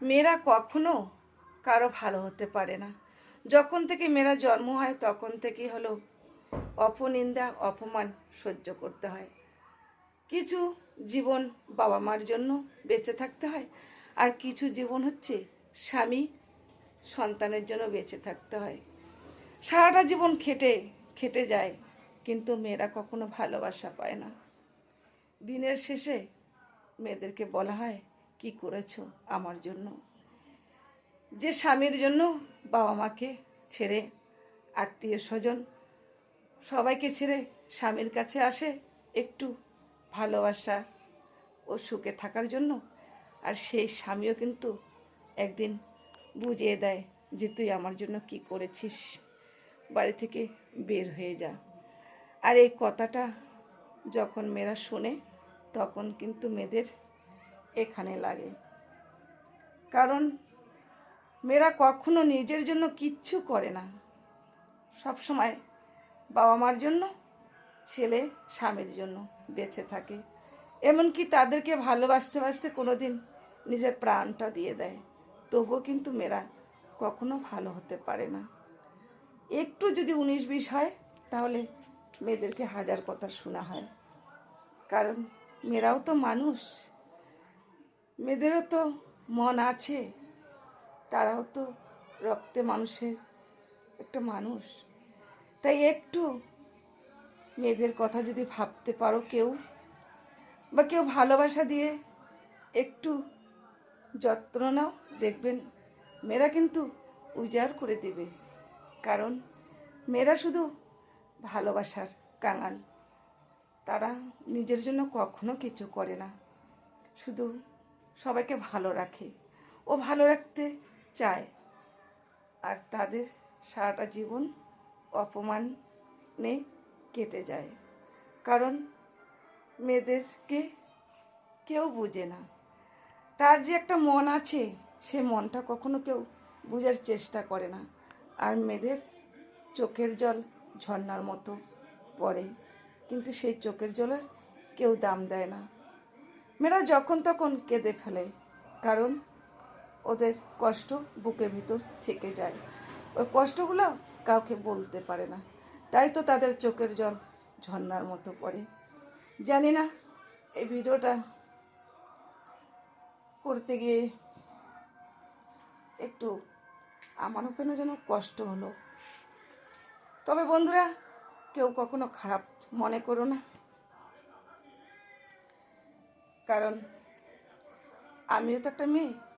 মেয়েরা কখনো কারো ভালো হতে পারে না। যখন থেকে মেয়েরা জন্ম হয় তখন থেকেই হলো অপনিন্দা অপমান সহ্য করতে হয়। কিছু জীবন বাবা মার জন্য বেঁচে থাকতে হয়, আর কিছু জীবন হচ্ছে স্বামী সন্তানের জন্য বেঁচে থাকতে হয়। সারাটা জীবন খেটে খেটে যায়, কিন্তু মেয়েরা কখনো ভালোবাসা পায় না। দিনের শেষে মেয়েদেরকে বলা হয়, কি করেছো আমার জন্য। যে স্বামীর জন্য বাবা মাকে ছেড়ে, আত্মীয় স্বজন সবাইকে ছেড়ে স্বামীর কাছে আসে একটু ভালোবাসা ও সুখে থাকার জন্য, আর সেই স্বামীও কিন্তু একদিন বুঝিয়ে দেয় যে তুই আমার জন্য কি করেছিস, বাড়ি থেকে বের হয়ে যা। আর এই কথাটা যখন মেয়েরা শোনে তখন কিন্তু মেয়েদের এখানে লাগে। কারণ মেয়েরা কখনো নিজের জন্য কিচ্ছু করে না, সব সময় বাবা মার জন্য, ছেলে স্বামীর জন্য বেঁচে থাকে। এমনকি তাদেরকে ভালোবাসতে বাসতে কোনো দিন নিজের প্রাণটা দিয়ে দেয়, তবুও কিন্তু মেয়েরা কখনো ভালো হতে পারে না। একটু যদি 19-20 হয় তাহলে মেয়েদেরকে হাজার কথা শোনা হয়। কারণ মেয়েরাও তো মানুষ, মেয়েদেরও তো মন আছে, তারাও তো রক্তে মানুষের একটা মানুষ। তাই একটু মেয়েদের কথা যদি ভাবতে পারো কেউ, বা কেউ ভালোবাসা দিয়ে একটু যত্ন নাও, দেখবেন মেয়েরা কিন্তু উজাড় করে দেবে। কারণ মেয়েরা শুধু ভালোবাসার কাঙাল, তারা নিজের জন্য কখনো কিছু করে না, শুধু সবাইকে ভালো রাখে ও ভালো রাখতে চায়। আর তাদের সারাটা জীবন অপমানে কেটে যায়। কারণ মেয়েদেরকে কেউ বোঝে না, তার যে একটা মন আছে সে মনটা কখনো কেউ বোঝার চেষ্টা করে না। আর মেয়েদের চোখের জল ঝর্ণার মতো পড়ে, কিন্তু সেই চোখের জলের কেউ দাম দেয় না। মেয়েরা যখন তখন কেঁদে ফেলে, কারণ ওদের কষ্ট বুকের ভিতর থেকে যায়, ওই কষ্টগুলো কাউকে বলতে পারে না, তাই তো তাদের চোখের জল ঝর্ণার মতো পড়ে। জানি না এই ভিডিওটা করতে গিয়ে একটু আমারও কেন যেন কষ্ট হলো। তবে বন্ধুরা, কেউ কখনো খারাপ মনে করো না, কারণ আমিও তো একটা মেয়ে,